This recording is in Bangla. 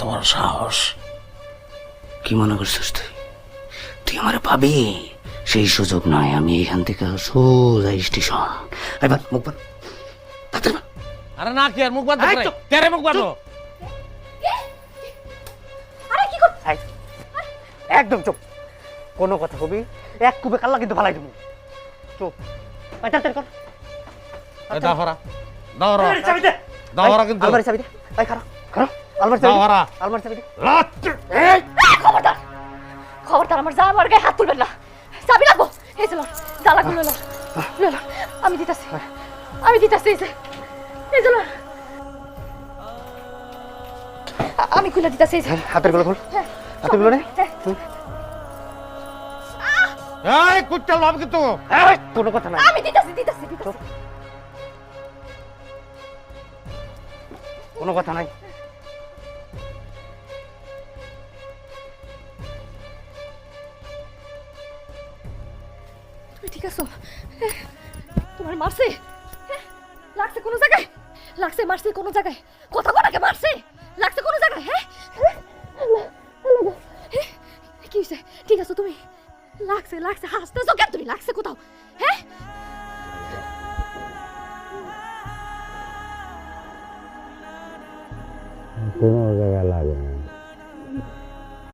বড় সাহস! কি মনে করছিস তুই? তুই আমারে পাবি? সেই সুযোগ নয়। আমি এখান থেকে সোজা স্টেশন। এবার মুখ বন্ধ। আরে না কি আর মুখ বাঁধ কে রে মুখ বাঁধো? একদম চুপ, কোনো কথা কবি এক কুবে কাল্লা কিন্তু ফালাই দেবো। চুপ, দাফারা দাওরা দাওরা কিন্তু আলমারি চাবি দে। এই খারাপ খারাপ আলমারি চাবি দাওরা আলমারি চাবি দে। খবরদার খবরদার, আমার যা আমার গায়ে হাত তুলবেন না। চাবি লাগবো, এই চলো যা লাগবে লইল লইল, আমি দিতাছি আমি দিতাছি। এই চলো আমি খুলে দিতাছি। হাতের গুলো খোল, হাতের গুলো নে। এই কুত্তাল বাপ কিন্তু কোনো কথা নাই। আমি দিতাছি দিতাছি দিতাছি। কোনো কথা নাই। তুমি ঠিক আছো? তোমার মারছে? লাগছে কোনো জায়গায়? লাগছে মারছে কোনো জায়গায়? কথা কোনাকে মারছে? লাগছে কোনো জায়গায়? হ্যাঁ কি হয়েছে? ঠিক আছো তুমি? লাগছে লাগছে, হাসতেছো কেন তুমি? লাগছে কোথাও? হ্যাঁ কোনো জায়গায় লাগে না।